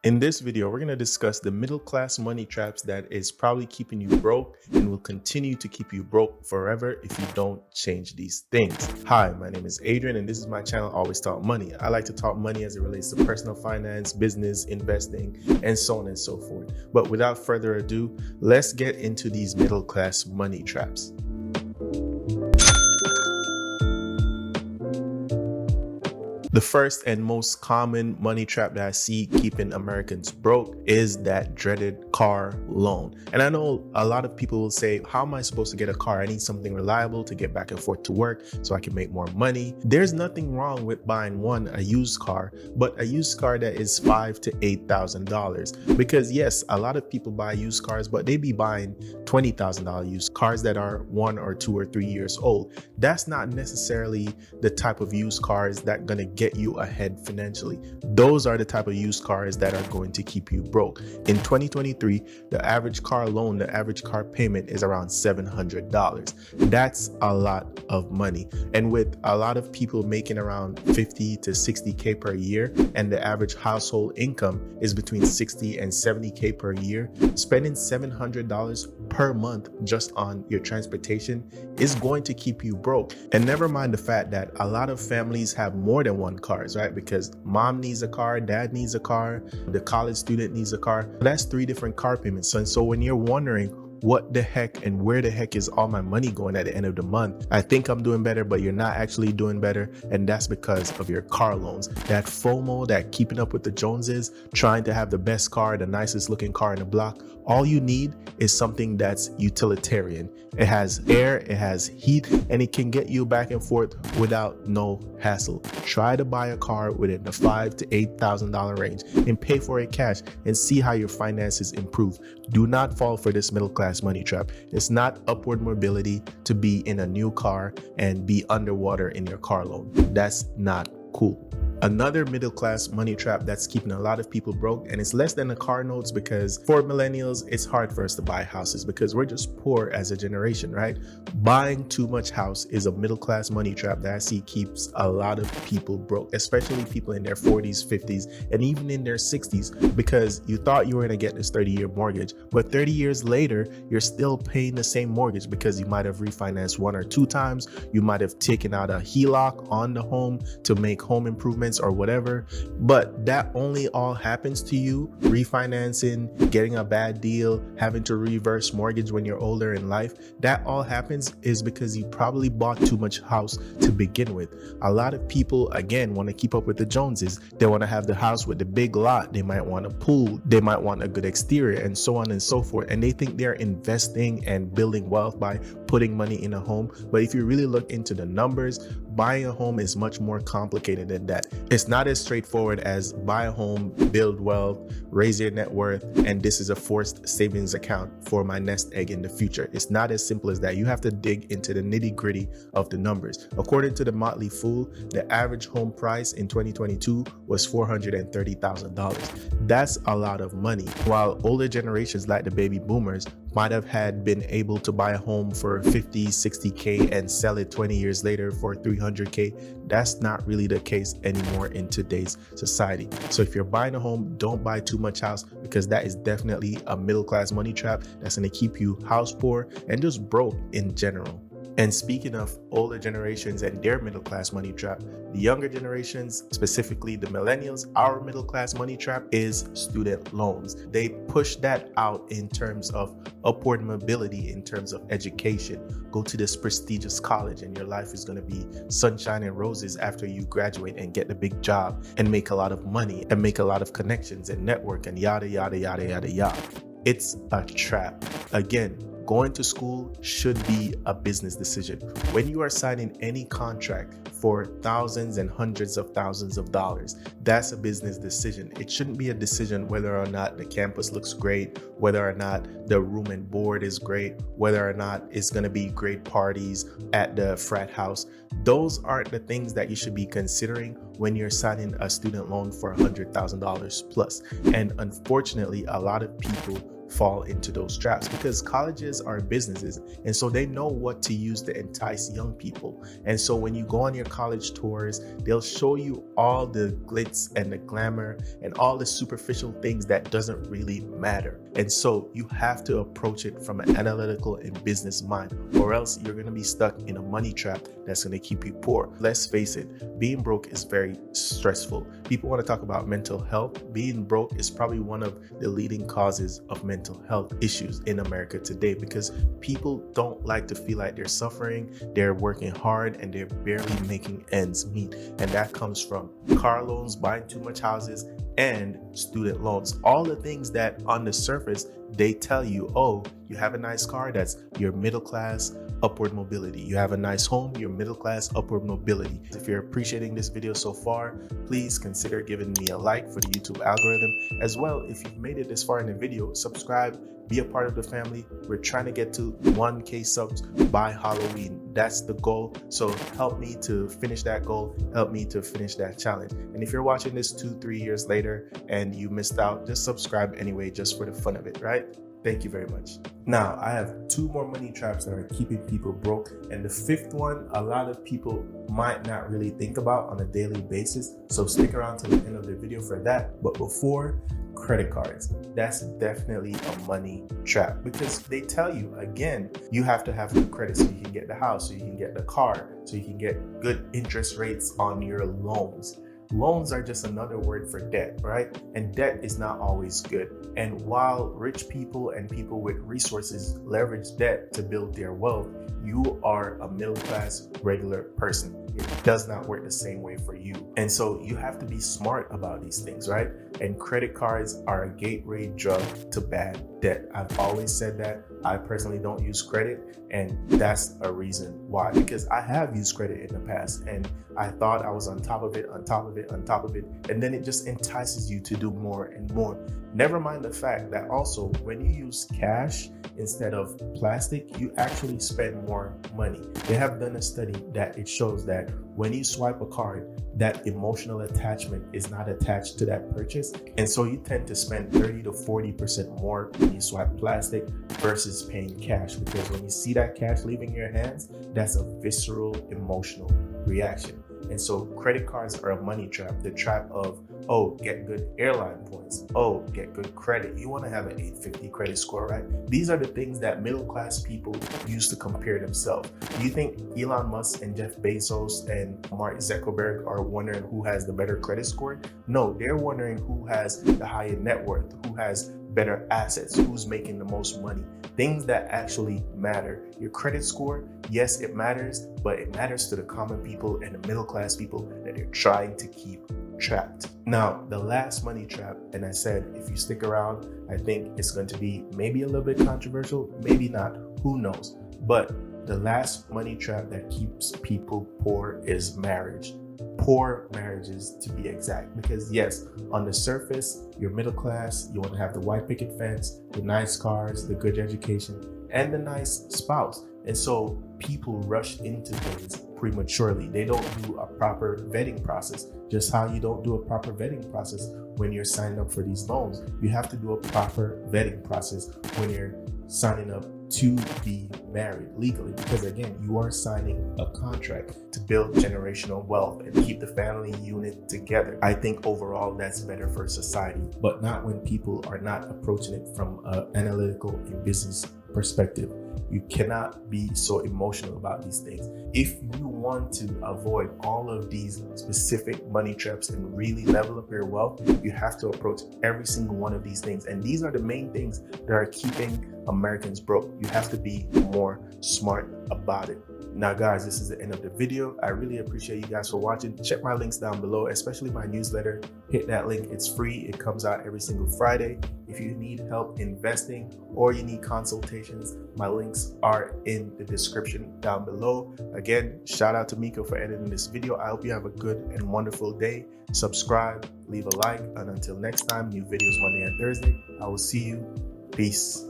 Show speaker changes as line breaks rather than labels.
In this video, we're going to discuss the middle class money traps that is probably keeping you broke and will continue to keep you broke forever if you don't change these things. Hi, my name is Adrian and this is my channel, Always Talk Money. I like to talk money as it relates to personal finance, business, investing, and so on and so forth. But without further ado, let's get into these middle class money traps. The first and most common money trap that I see keeping Americans broke is that dreaded car loan. And I know a lot of people will say, how am I supposed to get a car? I need something reliable to get back and forth to work so I can make more money. There's nothing wrong with buying a used car, but a used car that is $5,000 to $8,000. Because yes, a lot of people buy used cars, but they be buying $20,000 used cars that are 1 or 2 or 3 years old. That's not necessarily the type of used cars that gonna get you ahead financially. Those are the type of used cars that are going to keep you broke. In 2023, the average car loan, the average car payment is around $700. That's a lot of money. And with a lot of people making around 50 to 60K per year, and the average household income is between 60 and 70K per year, spending $700 per month just on your transportation is going to keep you broke. And never mind the fact that a lot of families have more than one cars, right? Because mom needs a car, dad needs a car, the college student needs a car. That's 3 different car payments. And so when you're wondering what the heck and where the heck is all my money going at the end of the month, I think I'm doing better, but you're not actually doing better. And that's because of your car loans. That FOMO, that keeping up with the Joneses, trying to have the best car, the nicest looking car in the block. All you need is something that's utilitarian. It has air, it has heat, and it can get you back and forth without no hassle. Try to buy a car within the $5,000 to $8,000 range and pay for it cash and see how your finances improve. Do not fall for this middle class money trap. It's not upward mobility to be in a new car and be underwater in your car loan. That's not cool. Another middle class money trap that's keeping a lot of people broke, and it's less than the car notes, because for millennials, it's hard for us to buy houses because we're just poor as a generation, right? Buying too much house is a middle class money trap that I see keeps a lot of people broke, especially people in their 40s, 50s, and even in their 60s, because you thought you were going to get this 30-year mortgage, but 30 years later, you're still paying the same mortgage because you might have refinanced 1 or 2 times. You might have taken out a HELOC on the home to make home improvements or whatever, but that only all happens to you refinancing, getting a bad deal, having to reverse mortgage when you're older in life. That all happens is because you probably bought too much house to begin with. A lot of people, again, want to keep up with the Joneses. They want to have the house with the big lot. They might want a pool. They might want a good exterior, and so on and so forth. And they think they're investing and building wealth by putting money in a home. But if you really look into the numbers, buying a home is much more complicated than that. It's not as straightforward as buy a home, build wealth, raise your net worth, and this is a forced savings account for my nest egg in the future. It's not as simple as that. You have to dig into the nitty-gritty of the numbers. According to the Motley Fool, the average home price in 2022 was $430,000. That's a lot of money. While older generations like the baby boomers might have been able to buy a home for 50, 60K and sell it 20 years later for 300K, that's not really the case anymore in today's society. So if you're buying a home, don't buy too much house, because that is definitely a middle class money trap that's going to keep you house poor and just broke in general. And speaking of older generations and their middle class money trap, the younger generations, specifically the millennials, our middle class money trap is student loans. They push that out in terms of upward mobility, in terms of education. Go to this prestigious college and your life is going to be sunshine and roses after you graduate and get the big job and make a lot of money and make a lot of connections and network and yada, yada, yada, yada, yada. It's a trap. Again, going to school should be a business decision. When you are signing any contract for thousands and hundreds of thousands of dollars, that's a business decision. It shouldn't be a decision whether or not the campus looks great, whether or not the room and board is great, whether or not it's going to be great parties at the frat house. Those aren't the things that you should be considering when you're signing a student loan for $100,000 plus. And unfortunately, a lot of people fall into those traps, because colleges are businesses, and so they know what to use to entice young people. And so when you go on your college tours, they'll show you all the glitz and the glamour and all the superficial things that doesn't really matter. And so you have to approach it from an analytical and business mind, or else you're going to be stuck in a money trap that's going to keep you poor. Let's face it, being broke is very stressful. People want to talk about mental health. Being broke is probably one of the leading causes of mental health issues in America today, because people don't like to feel like they're suffering, they're working hard, and they're barely making ends meet. And that comes from car loans, buying too much houses, and student loans. All the things that on the surface, they tell you, oh, you have a nice car, that's your middle class upward mobility. You have a nice home, your middle class upward mobility. If you're appreciating this video so far, please consider giving me a like for the YouTube algorithm. As well, if you've made it this far in the video, subscribe, be a part of the family. We're trying to get to 1K subs by Halloween. That's the goal. So help me to finish that goal. Help me to finish that challenge. And if you're watching this 2-3 years later and you missed out, just subscribe anyway, just for the fun of it, right? Thank you very much. Now, I have 2 more money traps that are keeping people broke. And the 5th one, a lot of people might not really think about on a daily basis. So stick around to the end of the video for that. But before, credit cards. That's definitely a money trap, because they tell you, again, you have to have good credit so you can get the house, so you can get the car, so you can get good interest rates on your loans. Loans are just another word for debt, right? And debt is not always good. And while rich people and people with resources leverage debt to build their wealth, you are a middle class, regular person. It does not work the same way for you. And so you have to be smart about these things, right? And credit cards are a gateway drug to bad debt. I've always said that. I personally don't use credit, and that's a reason why, because I have used credit in the past and I thought I was on top of it, and then it just entices you to do more and more. Never mind the fact that also when you use cash instead of plastic, you actually spend more money. They have done a study that it shows that when you swipe a card, that emotional attachment is not attached to that purchase. And so you tend to spend 30 to 40% more when you swipe plastic versus paying cash, because when you see that cash leaving your hands, that's a visceral emotional reaction. And so credit cards are a money trap, the trap of, oh, get good airline points. Oh, get good credit. You want to have an 850 credit score, right? These are the things that middle class people use to compare themselves. Do you think Elon Musk and Jeff Bezos and Mark Zuckerberg are wondering who has the better credit score? No, they're wondering who has the higher net worth, who has better assets, who's making the most money. Things that actually matter. Your credit score, yes, it matters, but it matters to the common people and the middle class people that they're trying to keep trapped. Now, the last money trap, and I said if you stick around, I think it's going to be maybe a little bit controversial, maybe not, who knows. But the last money trap that keeps people poor is marriage. Poor marriages, to be exact, because yes, on the surface, you're middle class, you want to have the white picket fence, the nice cars, the good education, and the nice spouse. And so people rush into things prematurely. They don't do a proper vetting process. Just how you don't do a proper vetting process when you're signing up for these loans. You have to do a proper vetting process when you're signing up to be married legally, because again, you are signing a contract to build generational wealth and keep the family unit together. I think overall that's better for society, but not when people are not approaching it from an analytical and business perspective. You cannot be so emotional about these things. If you want to avoid all of these specific money traps and really level up your wealth, you have to approach every single one of these things. And these are the main things that are keeping Americans broke. You have to be more smart about it. Now guys, this is the end of the video. I really appreciate you guys for watching. Check my links down below, especially my newsletter. Hit that link, it's free. It comes out every single Friday. If you need help investing or you need consultations, my links are in the description down below. Again, shout out to Miko for editing this video. I hope you have a good and wonderful day. Subscribe, leave a like, and until next time, new videos Monday and Thursday. I will see you. Peace.